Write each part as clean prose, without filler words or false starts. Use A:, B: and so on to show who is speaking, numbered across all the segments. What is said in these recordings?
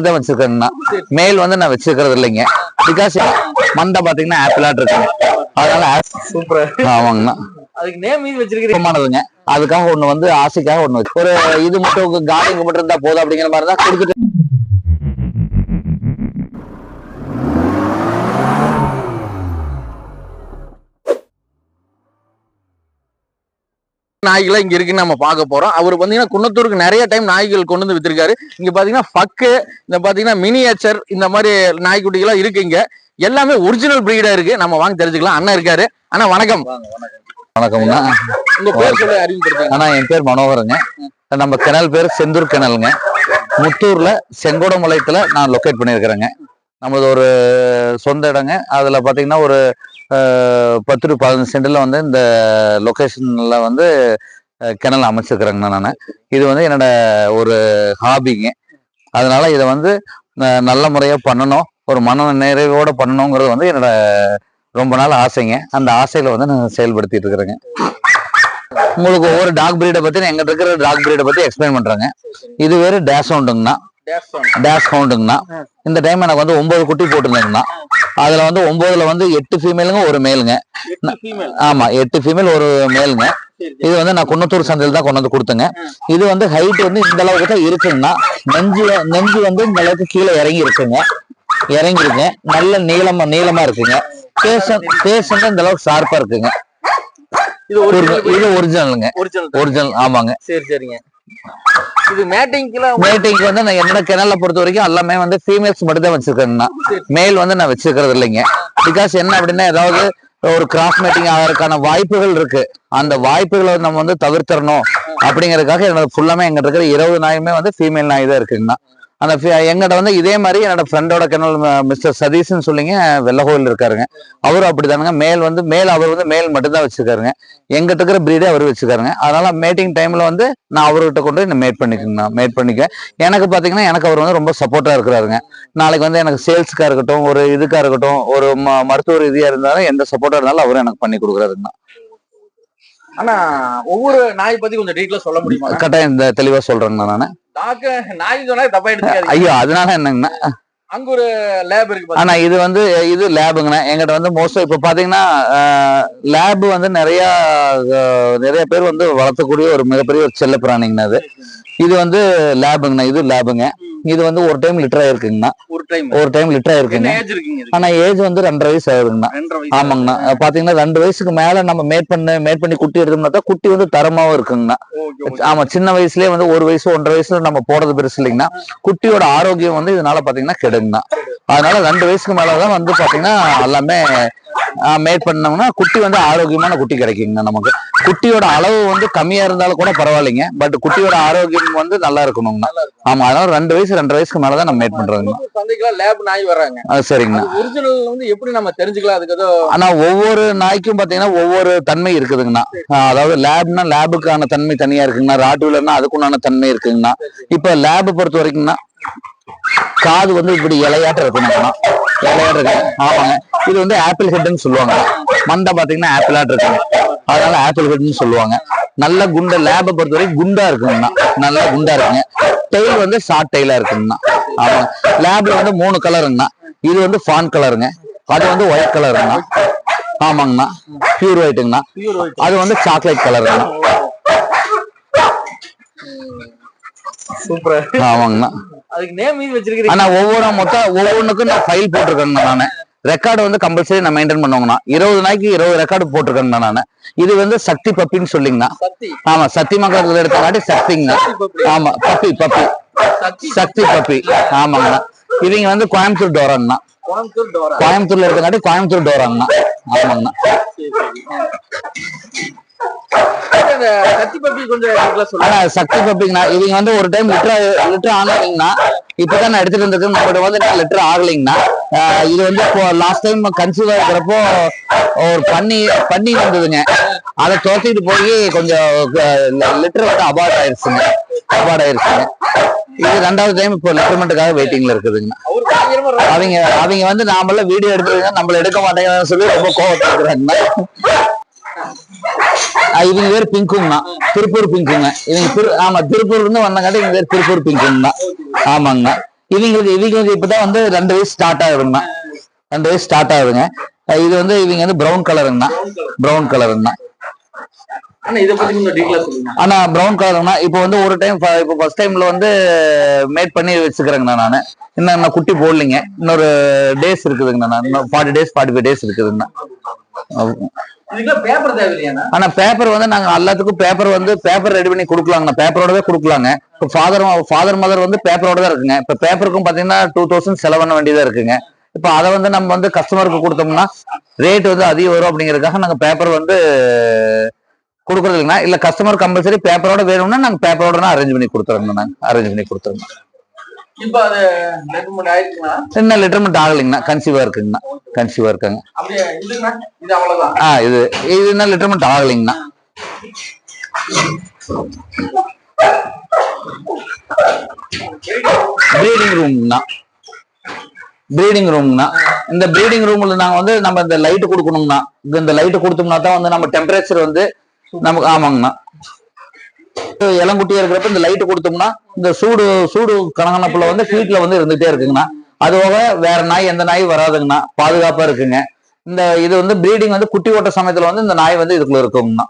A: தான் வச்சிருக்கேங்கண்ணா. மேல் வந்து நான் வச்சிருக்கிறது இல்லைங்க. பிகாஸ் மண்டை பாத்தீங்கன்னா ஆப்பிளாட் இருக்குங்க. அதனால
B: சூப்பர்.
A: ஆமாங்கண்ணா.
B: அதுக்கு நேம் மீது வச்சிருக்கீங்க.
A: அதுக்காக ஒண்ணு வந்து ஆசைக்காக ஒண்ணு வச்சு ஒரு இது மட்டும் கார்டிங் மட்டும் இருந்தா போதும் அப்படிங்கிற மாதிரி தான் கொடுத்துட்டு
B: நாய்களா இங்க இருக்குன்னு நம்ம பார்க்க போறோம். அவர் பாத்தீங்கன்னா குன்னத்தூருக்கு நிறைய டைம் நாய்கள் கொண்டு வந்து வித்திருக்காரு. இங்க பாத்தீங்கன்னா பக்கு, இந்த பாத்தீங்கன்னா மினியேச்சர், இந்த மாதிரி நாய்க்குட்டிகளா இருக்கு. இங்க எல்லாமே ஒரிஜினல் பிரீடா இருக்கு. நம்ம வாங்கி தெரிஞ்சுக்கலாம். அண்ணா இருக்காரு. அண்ணா வணக்கம்.
A: வணக்கம்ண்ணா.
B: உங்க பேர் சொல்லி அறிமுகப்படுத்துங்க.
A: அண்ணா என் பேர் மனோகருங்க. நம்ம கிணல் பேர் செந்தூர் கிணலுங்க. முத்தூர்ல செங்கோடமுளையத்துல நான் லொக்கேட் பண்ணியிருக்கிறேங்க. நமது ஒரு சொந்த இடங்க. அதுல பாத்தீங்கன்னா ஒரு 10 to 15 சென்ட்ல வந்து இந்த லொக்கேஷன்ல வந்து கிணல் அமைச்சிருக்கிறேங்கண்ணா. நான் இது வந்து என்னோட ஒரு ஹாபிங்க. அதனால இதை வந்து நல்ல முறையா பண்ணணும், ஒரு மன நிறைவோட பண்ணணுங்கிறது வந்து என்னோட ரொம்ப நாள் ஆசைங்க. அந்த ஆசையில வந்து நான் செயல்படுத்திட்டு இருக்கிறேங்க. உங்களுக்கு ஒவ்வொரு டாக் பிரீடை பத்தி எங்கிட்ட இருக்கிற டாக் பிரீடை பத்தி எக்ஸ்பிளைன் பண்றேங்க. இது வேறு டேஷ் ஹவுண்டுங்கண்ணா. டேஷ் ஹவுண்டுங்கண்ணா. இந்த டைம் எனக்கு வந்து 9 குட்டி போட்டுருந்தேங்கண்ணா. அதுல வந்து 9ல வந்து 8 ஃபீமேலுங்க ஒரு மேலுங்க. ஆமா, 8 ஃபீமேல் ஒரு மேலுங்க. இது வந்து நான் குன்னத்தூர் சந்தையில் தான் கொண்டு வந்து கொடுத்தேங்க. இது வந்து ஹைட் வந்து இந்த அளவுக்கு தான் இருக்குங்கண்ணா. நெஞ்சு வந்து இந்த அளவுக்கு கீழே இறங்கிருக்குங்க. நல்ல நீளமா இருக்குங்க. பேஸ் வந்து இந்த அளவுக்கு ஷார்ப்பா இருக்குங்க. இது ஒரிஜினலுங்க. ஒரிஜினல். ஆமாங்க.
B: சரிங்க. இது மேட்டிங்க்கு
A: வந்து நான் என்னோட கிணலை பொறுத்த வரைக்கும் எல்லாமே வந்து ஃபீமேல்ஸ் மட்டும் தான் வச்சிருக்கேங்கண்ணா. மேல் வந்து நான் வச்சிருக்கிறது இல்லைங்க. பிகாஸ் என்ன அப்படின்னா ஏதாவது ஒரு கிராஸ் மேட்டிங் ஆகிறதுக்கான வாய்ப்புகள் இருக்கு. அந்த வாய்ப்புகளை நம்ம வந்து தவிர்த்தரணும் அப்படிங்கறதுக்காக என்னோட ஃபுல்லாமே எங்கிட்ட இருக்கிற 20 நாயுமே வந்து ஃபீமேல் நாய் தான் இருக்குங்கண்ணா. அந்த எங்கிட்ட வந்து இதே மாதிரி என்னோட ஃப்ரெண்டோட கிணல் மிஸ்டர் சதீஷ்ன்னு சொல்லிங்க வெள்ளகோயில் இருக்காருங்க. அவரும் அப்படித்தானுங்க. அவர் வந்து மேல் மட்டும்தான் வச்சிருக்காருங்க. எங்கிட்ட இருக்கிற பிரீடே அவர் வச்சிருக்காருங்க. அதனால மேட்டிங் டைம்ல வந்து நான் அவர்கிட்ட கொண்டு மேட் பண்ணிக்க. எனக்கு பாத்தீங்கன்னா எனக்கு அவர் வந்து ரொம்ப சப்போர்ட்டா இருக்கிறாருங்க. நாளைக்கு வந்து எனக்கு சேல்ஸுக்கா இருக்கட்டும், ஒரு இதுக்கா இருக்கட்டும், ஒரு மருத்துவ ரீதியா இருந்தாலும் எந்த சப்போர்ட்டா இருந்தாலும் அவரும் எனக்கு பண்ணி கொடுக்குறாருங்க.
B: ஆனா ஒவ்வொரு நாய் பத்தி கொஞ்சம் டீட்டெயிலா சொல்ல முடியுமா?
A: கரெக்டா இந்த தெளிவா சொல்றேங்கண்ணா. நானு
B: நாய் சொன்னா தப்பா எடுத்துக்காதீங்க.
A: ஐயோ, அதனால என்னங்கண்ணா,
B: அங்க ஒரு லேப் இருக்கு.
A: ஆனா இது வந்து இது லேபுங்கண்ணா. எங்கிட்ட வந்து மோஸ்டா இப்ப பாத்தீங்கன்னா லேப் வந்து நிறைய பேர் வந்து வளர்த்தக்கூடிய ஒரு மிகப்பெரிய ஒரு செல்ல பிராணிங்கண்ணா. இது வந்து லேபுங்கண்ணா. இது லேபுங்க. இது வந்து ஒரு டைம் லிட்டர் ஆயிருக்குங்கண்ணா. ஒரு டைம் லிட்டர் ஆயிருக்குங்க. ஆனா ஏஜ் வந்து 2.5 வயசு ஆகுதுங்கண்ணா. ஆமாங்கண்ணா. பாத்தீங்கன்னா 2 வயசுக்கு மேல நம்ம மேட் பண்ணி குட்டி எடுத்தோம்னா தான் குட்டி வந்து தரமாவும் இருக்குங்கண்ணா. ஆமா, சின்ன வயசுலயே வந்து 1 வயசு 1.5 வயசுல நம்ம போடுறது பெருசு இல்லைங்கண்ணா. குட்டியோட ஆரோக்கியம் வந்து இதனால பாத்தீங்கன்னா கெடுங்கண்ணா. அதனால 2 வயசுக்கு மேலதான் வந்து பாத்தீங்கன்னா எல்லாமே மேட் பண்ணோம்னா குட்டி வந்து ஆரோக்கியமான குட்டி கிடைக்குங்க. நமக்கு குட்டியோட அளவு வந்து கம்மியா இருந்தாலும் கூட பரவாயில்லைங்க. பட் குட்டியோட ஆரோக்கியம் வந்து நல்லா இருக்கணும்னா. ஆமா, அதனால 2 வயசு 2.5 வயசுக்கு மேலதான் நம்ம மேட் பண்றோங்க.
B: லேப் நாய் வர்றாங்க.
A: சரிங்கண்ணா.
B: ஒரிஜினல் வந்து எப்படி நம்ம தெரிஞ்சுக்கலாம்? அதுக்கு
A: ஆனா ஒவ்வொரு நாய்க்கும் பாத்தீங்கன்னா ஒவ்வொரு தன்மை இருக்குதுங்கண்ணா. அதாவது லேப்னா லேபுக்கான தன்மை தனியா இருக்குங்கண்ணா. ராட்வீலர்னா அதுக்குண்டான தன்மை இருக்குங்கண்ணா. இப்ப லேப் பொறுத்த வரைக்கும்னா காது வந்து இப்படி இலையாட்ட இருக்கணும்னா. ஆமாங்க. இது வந்து ஆப்பிள் ஹெட்னு சொல்லுவாங்க. மண்டை பாத்தீங்கன்னா ஆப்பிளாட் இருக்குங்க. அதனால ஆப்பிள் ஹெட்னு சொல்லுவாங்க. நல்ல குண்டை லேபை பொறுத்த வரைக்கும் குண்டா இருக்குங்கண்ணா. நல்லா குண்டா இருக்குங்க. டெய்ல் வந்து ஷார்ட் டெய்லா இருக்குங்கண்ணா. ஆமாங்க. லேப்ல வந்து 3 கலருங்கண்ணா. இது வந்து ஃபான் கலருங்க. அது வந்து ஒயிட் கலருங்கண்ணா. ஆமாங்கண்ணா. பியூர் ஒயிட்டுங்கண்ணா. அது வந்து சாக்லேட் கலருங்கண்ணா.
B: சூப்பர்.
A: ஆமாங்கண்ணா.
B: அதுக்கு நேம் மீது வச்சிருக்கீங்க.
A: ஆனா ஒவ்வொன்றுக்கும் நான் ஃபைல் போட்டிருக்கேங்கண்ணா. நானு ரெக்கார்டு வந்து கம்பல்சரி நான் மெயின்டைன் பண்ணுவாங்கண்ணா. 20 நாய்க்கு 20 ரெக்கார்டு போட்டிருக்கேங்கண்ணா. நானு இது வந்து சக்தி பப்பின்னு சொல்லிங்கண்ணா. ஆமா, சக்தி மக்கள் எடுத்தங்காட்டி சக்திங்கண்ணா. ஆமா, பப்பி சக்தி பப்பி. ஆமாங்கண்ணா. இவங்க வந்து கோயம்புத்தூர் டோராங்கண்ணா. கோயம்புத்தூர்ல இருக்கங்காட்டி கோயம்புத்தூர் டோராங்கண்ணா. ஆமாங்கண்ணா. சக்தி பப்பிங்கண்ணா. இவங்க வந்து ஒரு டைம் லிட்டர் ஆனீங்கன்னா இப்பதான் நான் எடுத்துட்டு வந்திருக்கேன். நம்மகிட்ட வந்து லிட்டர் ஆகலைங்கண்ணா. இது வந்து லாஸ்ட் டைம் கன்சீவா இருக்கிறப்போ ஒரு பண்ணி வந்ததுங்க. அதை துரத்திட்டு போய் கொஞ்சம் லிட்டர் வந்து அபார்ட் ஆயிருச்சுங்க. இது 2வது டைம் இப்போ லிட்டர்மெண்ட்டுக்காக வெயிட்டிங்ல இருக்குதுங்கண்ணா. அவங்க வந்து நாம வீடியோ எடுத்துருக்கோம், நம்மள எடுக்க மாட்டேங்கிறான்னு சொல்லி ரொம்ப கோவத்தை இருக்கிறாங்கண்ணா. இவங்க பேர் பிங்குங்கண்ணா. திருப்பூர் பிங்குங்க. இவங்க ஆமா, திருப்பூர்ல இருந்து வந்தங்காட்டி இவங்க பேர் திருப்பூர் பிங்குங்கண்ணா. ஆமாங்கண்ணா. இவங்களுக்கு இப்பதான் வந்து 2 வயசு ஸ்டார்ட் ஆகுதுங்கண்ணா. 2 வயசு ஸ்டார்ட் ஆகுதுங்க. இது வந்து இவங்க வந்து ப்ரௌன் கலருங்கண்ணா. ப்ரௌன் கலருங்கண்ணா. ஆனா ப்ரௌன் கலர்னா இப்போ வந்து ஒரு டைம் இப்போ ஃபர்ஸ்ட் டைம்ல வந்து மேட் பண்ணி வச்சுக்கிறேங்கண்ணா. நானு இன்னும் குட்டி போடலைங்க. இன்னொரு டேஸ் இருக்குதுங்கண்ணா. இன்னும் 40 days 45 days இருக்குதுங்கண்ணா. ஆனா பேப்பர் வந்து நாங்க எல்லாத்துக்கும் பேப்பர் ரெடி பண்ணி கொடுக்கலாங்கண்ணா. பேப்பரோடவே கொடுக்கலாங்க. இப்போ ஃபாதர் மதர் வந்து பேப்பரோட தான் இருக்குங்க. இப்ப பேப்பருக்கும் பாத்தீங்கன்னா 2000 செலவு பண்ண வேண்டியதா இருக்குங்க. இப்ப அதை வந்து நம்ம வந்து கஸ்டமருக்கு கொடுத்தோம்னா ரேட் வந்து அதிகம் வரும் அப்படிங்கறதுக்காக நாங்க பேப்பர் வந்து கொடுக்கறது இல்லைன்னா. இல்ல கஸ்டமர் கம்பல்சரி பேப்பரோட வேணும்னா நாங்க பேப்பரோட அரேஞ்ச் பண்ணி கொடுத்துறோம். நாங்க அரேஞ்ச் பண்ணி கொடுத்துருங்க.
B: இப்ப அது லெட்டர்மென்ட் ஆயிடுச்சுங்களா?
A: இன்னும் லெட்டர்மென்ட் ஆகலைங்கண்ணா. கன்சீவா இருக்குங்கண்ணா. கன்சீவா இருக்காங்க.
B: இது அவ்வளவுதான்.
A: இது இன்னும் லெட்டர்மென்ட் ஆகலைங்கண்ணா. பிரீடிங் ரூம்னா இந்த பிரீடிங் ரூம்ல நாங்க வந்து நம்ம இந்த லைட் கொடுக்கணும்னா இந்த லைட் கொடுத்தோம்னா தான் வந்து நம்ம டெம்பரேச்சர் வந்து நமக்கு ஆமாங்கண்ணா. இளங்குட்டியா இருக்கிறப்ப இந்த லைட் கொடுத்தோம்னா இந்த சூடு கணக்கணப்புல வந்து ஹீட்ல வந்து இருந்துட்டே இருக்குங்கண்ணா. அதுபோக வேற நாய் எந்த நாய் வராதுங்கண்ணா. பாதுகாப்பா இருக்குங்க. இது வந்து பிரீடிங் வந்து குட்டி ஓட்ட சமயத்துல வந்து இந்த நாய் வந்து இதுக்குள்ள இருக்குங்கண்ணா.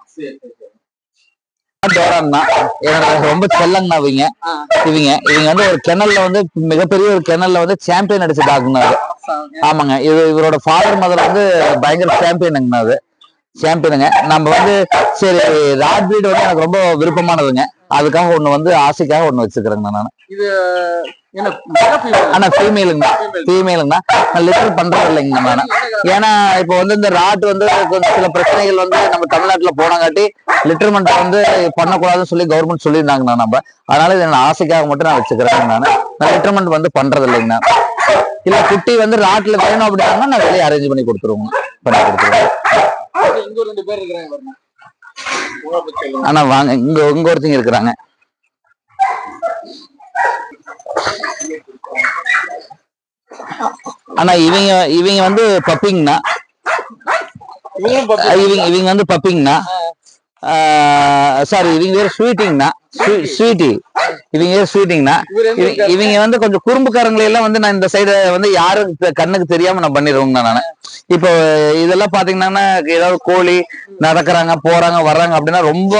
A: டோராங்கண்ணா. எனக்கு ரொம்ப செல்லங்கண்ணா. இவங்க வந்து ஒரு கிணல்ல வந்து மிகப்பெரிய ஒரு கிணல்ல வந்து சாம்பியன் அடிச்ச டாக்னா. ஆமாங்க. இவரோட ஃபாதர் மதர் வந்து பயங்கர சாம்பியனுங்கண்ணா. அது சாம்பியனுங்க. நம்ம வந்து சரி ராட் பிரீட் வந்து எனக்கு ரொம்ப விருப்பமானதுங்க. அதுக்காக ஒண்ணு வந்து ஆசைக்காக ஒண்ணு வச்சுக்கிறேங்க நான். ஆனா ஃபீமேலுங்கண்ணா. லிட்டர் பண்றது இல்லைங்க நானு. ஏன்னா இப்போ வந்து இந்த ராட் வந்து சில பிரச்சனைகள் வந்து நம்ம தமிழ்நாட்டுல போனங்காட்டி லிட்டர்மெண்ட் வந்து பண்ணக்கூடாதுன்னு சொல்லி கவர்மெண்ட் சொல்லியிருந்தாங்கண்ணா. நம்ம அதனால இது ஆசைக்காக மட்டும் நான் வச்சுக்கிறேன். நான் லிட்டர்மெண்ட் வந்து பண்றது இல்லைங்கண்ணா. இல்ல குட்டி வந்து ராட்ல வேணும் அப்படின்னா நான் வெளியே அரேஞ்ச் பண்ணி கொடுத்துருவோம். ஆனா வாங்க இங்க ஒருத்தங்க இருக்கிறாங்க. ஆனா இவங்க வந்து பப்பிங்கண்ணா. இவங்க வந்து பப்பிங்கண்ணா. சாரி இவங்க பேர் ஸ்வீட்டிங்கண்ணா. ஸ்வீட்டி இவங்க ஸ்வீட்டிங்கண்ணா. இவங்க வந்து கொஞ்சம் குறும்புக்காரங்களை எல்லாம் வந்து நான் இந்த சைடு வந்து யாரும் கண்ணுக்கு தெரியாம நான் பண்ணிடுவோங்கண்ணா. நானு இப்போ இதெல்லாம் பாத்தீங்கன்னா ஏதாவது கோழி நடக்கிறாங்க போறாங்க வர்றாங்க அப்படின்னா ரொம்ப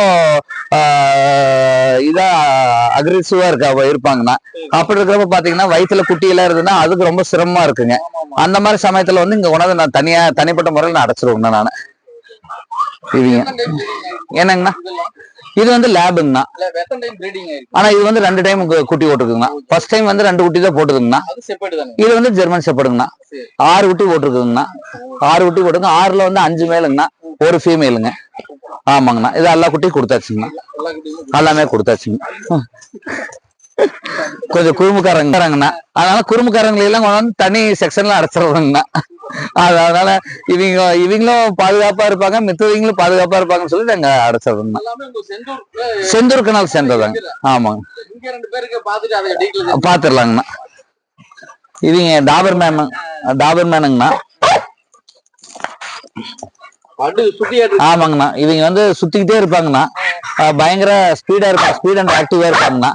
A: இதா அக்ரெசிவா இருப்பாங்கண்ணா. அப்படி இருக்கிறப்ப பாத்தீங்கன்னா வயிற்றுல குட்டி எல்லாம் இருந்ததுன்னா அதுக்கு ரொம்ப சிரமமா இருக்குங்க. அந்த மாதிரி சமயத்துல வந்து இங்க உணவு நான் தனிப்பட்ட முறையில் நான் அடைச்சிருவேங்கண்ணா. நானு இவங்க என்னங்கண்ணா இது வந்து லேபுங்கண்ணா. ஆனா இது வந்து 2 டைம் குட்டி போட்டுருக்குங்கண்ணா. ஃபர்ஸ்ட் டைம் வந்து 2 குட்டி தான் போட்டுதுங்கண்ணா. இது வந்து ஜெர்மன் ஷெப்பர்டுங்கண்ணா. 6 குட்டி போட்டுருக்குங்கண்ணா. 6 குட்டி போட்டுங்க. 6ல வந்து 5 மேலுங்கண்ணா. 1 ஃபீமேலுங்க. ஆமாங்கண்ணா. இது எல்லா குட்டியும் கொடுத்தாச்சுங்கண்ணா. எல்லாமே கொடுத்தாச்சுங்க. கொஞ்சம் குறும்புக்காரங்கண்ணா. அதனால குறும்புக்காரங்களை எல்லாம் கொண்டு வந்து தனி செக்ஷன்ல அடைச்சிடுவாங்கண்ணா. அதனால இவங்களும் பாதுகாப்பா இருப்பாங்க, மித்தவங்களும் பாதுகாப்பா இருப்பாங்கன்னு சொல்லி நாங்க அடைச்சிடுறோம். செந்தூர் கனால் சேர்ந்ததாங்க. ஆமாங்க. பாத்துடலாங்கண்ணா. இவங்க டாபர்மேனுங்கண்ணா. ஆமாங்கண்ணா. இவங்க வந்து சுத்திக்கிட்டே இருப்பாங்கண்ணா. பயங்கர ஸ்பீடா இருப்பாங்க. ஸ்பீட் அண்ட் ஆக்டிவா இருப்பாங்கண்ணா.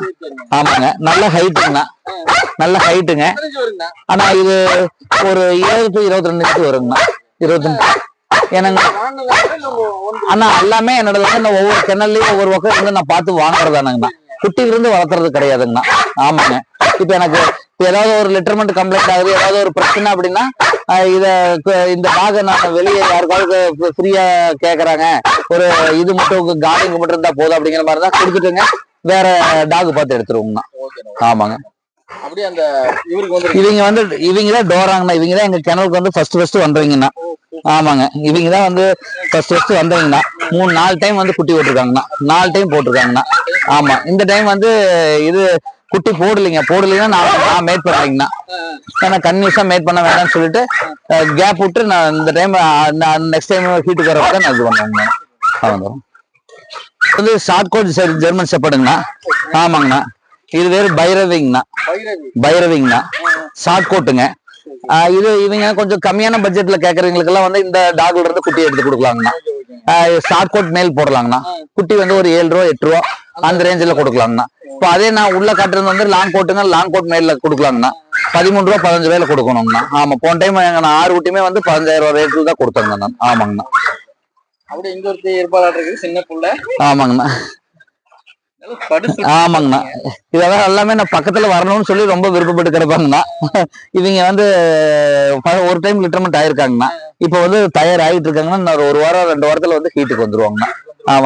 A: ஆமாங்க. நல்ல ஹைட்டுங்க. ஆனா இது ஒரு 20 to 22 வருங்கண்ணா. 20 என்னங்க. ஆனா எல்லாமே என்னோட ஒவ்வொரு கிணல்லையும் ஒவ்வொரு பக்கம் இருந்து நான் பார்த்து வாங்குறதானுங்கண்ணா. குட்டில இருந்து வளர்த்துறது கிடையாதுங்கண்ணா. ஆமாங்க. இப்ப எனக்கு ஏதாவது ஒரு லெட்டர்மெண்ட் கம்ப்ளைண்ட் ஆகுது, ஏதாவது ஒரு பிரச்சனை அப்படின்னா இந்த டாக நான் வெளியே யாருக்காவது ஃப்ரீயா கேக்குறாங்க, ஒரு இது மட்டும் கார்டிங் மட்டும் இருந்தா போதும் அப்படிங்கிற மாதிரி தான் கொடுத்துட்டுங்க வேற டாக் பார்த்து எடுத்துருவோங்கண்ணா. ஆமாங்க. இவங்கதான் டோராங்கண்ணா. இவங்கதான் எங்க கிணலுக்கு வந்து ஃபர்ஸ்ட் வந்தவங்கண்ணா. ஆமாங்க. இவங்கதான் வந்து ஃபர்ஸ்ட் வந்தவங்கண்ணா. 3-4 டைம் வந்து குட்டி போட்டிருக்காங்கண்ணா. 4 டைம் போட்டிருக்காங்கண்ணா. ஆமா. இந்த டைம் வந்து இது குட்டி போடலைன்னா நான் மேட் பண்ணலைங்கண்ணா. ஏன்னா கன்யூஸா மேட் பண்ண வேண்டாம்னு சொல்லிட்டு கேப் விட்டு நான் இந்த டைம் நெக்ஸ்ட் டைம் ஹீட்டுக்கு வரப்ப நான் இது பண்ணுவேங்கண்ணா. அவங்க வந்து ஷார்ட் கோட் ஜெர்மன் ஷெப்பர்டுங்கண்ணா. ஆமாங்கண்ணா. இது வேறு பைரவிங்கண்ணா. ஷார்ட் கோட்டுங்க. இவங்க கொஞ்சம் கம்மியான பட்ஜெட்ல கேக்குறவங்களுக்கு எல்லாம் வந்து இந்த டாக்ல இருந்து குட்டி எடுத்து கொடுக்கலாங்கண்ணா. ஷார்ட் கோட் மேல் போடலாங்கண்ணா. குட்டி வந்து ஒரு 7 ரூபா 8 ரூபா அந்த ரேஞ்சில கொடுக்கலாங்கண்ணா. இப்போ அதே நான் உள்ள காட்டுறது வந்து லாங் கோட்டுங்க, லாங் கோட் மேல கொடுக்கலாங்கண்ணா. 13 ரூபா 15 ரூபாயில கொடுக்கணுங்கண்ணா. ஆமா, போன டைம் நான் 6 குட்டியுமே வந்து 15,000 ரூபாய் ரேட்ல தான் கொடுத்தாங்க நான். ஆமாங்கண்ணா.
B: அப்படியே இங்க ஒரு ஏற்பாடு இருக்கு சின்ன புள்ள.
A: ஆமாங்கண்ணா. ஆமாங்கண்ணா. இதெல்லாம் எல்லாமே நான் பக்கத்துல வரணும்னு சொல்லி ரொம்ப விருப்பப்பட்டு கிடப்பாங்கண்ணா. இவங்க வந்து ஒரு டைம் லிட்டர்மெண்ட் ஆயிருக்காங்கண்ணா. இப்ப வந்து தயார் ஆகிட்டு இருக்காங்கன்னா இன்னும் ஒரு வாரம் 2 வாரத்துல வந்து ஹீட்டுக்கு வந்துருவாங்கண்ணா.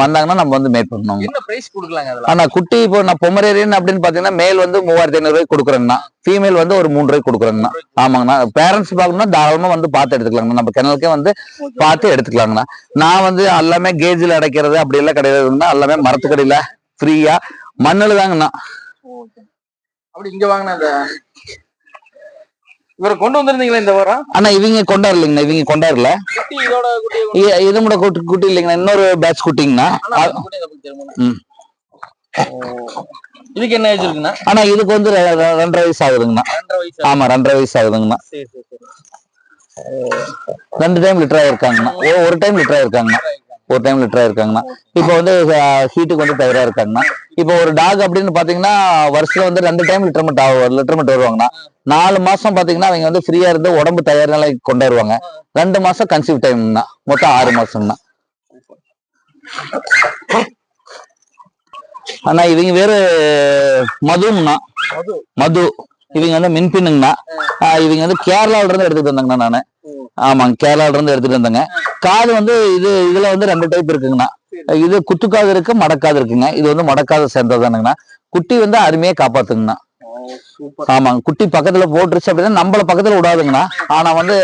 A: வந்தாங்கன்னா நம்ம வந்து மேட் பண்ணுவோம்.
B: என்ன பிரைஸ் கொடுக்கலாங்க?
A: ஆனா குட்டி இப்போ நான் பொமரேரியன் அப்படின்னு பாத்தீங்கன்னா மேல் வந்து 3500 ரூபாய்க்கு கொடுக்குறேங்கண்ணா. ஃபீமேல் வந்து ஒரு 3 ரூபாய்க்கு கொடுக்குறேங்கண்ணா. ஆமாங்கண்ணா. பேரண்ட்ஸ் பார்க்கணும்னா தாராளமா வந்து பார்த்து எடுத்துக்கலாங்கண்ணா. நம்ம கிணலுக்கே வந்து பார்த்து எடுத்துக்கலாங்கண்ணா. நான் வந்து எல்லாமே கேஜில் அடைக்கிறது அப்படி எல்லாம் கிடையாதுங்கண்ணா. எல்லாமே மரத்துக்கடியில ஃப்ரீயா மண்ணுல தாங்கண்ணா.
B: அப்படி இங்க வாங்கின அந்த இவரை கொண்டு வந்திருந்தீங்களா இந்த வாரம்?
A: ஆனா இவங்க கொண்டாடலைங்கண்ணா. இவங்க கொண்டாடல. இது கூட குட்டி இல்லைங்கண்ணா. இன்னொரு பேட்ச் குட்டிங்கண்ணா.
B: இதுக்கு என்ன ஏஜ் இருக்குண்ணா?
A: ஆனா இதுக்கு வந்து 2.5 வயசு ஆகுதுங்கண்ணா. ஆமா, 2.5 வயசு ஆகுதுங்கண்ணா. 2 டைம் லிட்டர் ஆயிருக்காங்கண்ணா. ஒரு டைம் லிட்டர் ஆயிருக்காங்கண்ணா. ஒரு டைம் லிட்டர் ஆயிருக்காங்கண்ணா. இப்போ வந்து ஹீட்டுக்கு வந்து தயாரா இருக்காங்கண்ணா. இப்போ ஒரு டாக் அப்படின்னு பாத்தீங்கன்னா வருஷத்துல வந்து 2 டைம் லிட்டர்மெண்ட் வருவாங்கண்ணா. 4 மாசம் பாத்தீங்கன்னா அவங்க வந்து ஃப்ரீயா இருந்து உடம்பு தயார் நிலைக்கு கொண்டாடுவாங்க. 2 மாசம் கன்சீவ் டைம்னா மொத்தம் 6 மாசம்னா. ஆனா இவங்க வேறு மதுங்கண்ணா. மது இவங்க வந்து மின்பின்னுங்கண்ணா. இவங்க வந்து கேரளாவில இருந்து எடுத்துட்டு வந்தாங்கண்ணா நானு. ஆமாங்க, கேரளாவில இருந்து எடுத்துட்டு வந்தாங்க. காது வந்து இதுல வந்து 2 டைப் இருக்குங்கண்ணா. இது குத்துக்காது இருக்கு, மடக்காது இருக்குங்க. இது வந்து மடக்காத சேர்ந்ததானுங்கண்ணா. குட்டி வந்து அருமையா காப்பாத்துங்கண்ணா. ஆமாங்க, குட்டி பக்கத்துல போட்டுருச்சு அப்படின்னா நம்மள பக்கத்துல விடாதுங்கண்ணா. ஆனா வந்து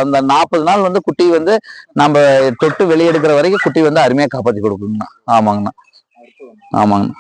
A: அந்த 40 நாள் வந்து குட்டி வந்து நம்ம தொட்டு வெளியெடுக்கிற வரைக்கும் குட்டி வந்து அருமையா காப்பாத்தி கொடுக்குங்கண்ணா. ஆமாங்கண்ணா. ஆமாங்கண்ணா.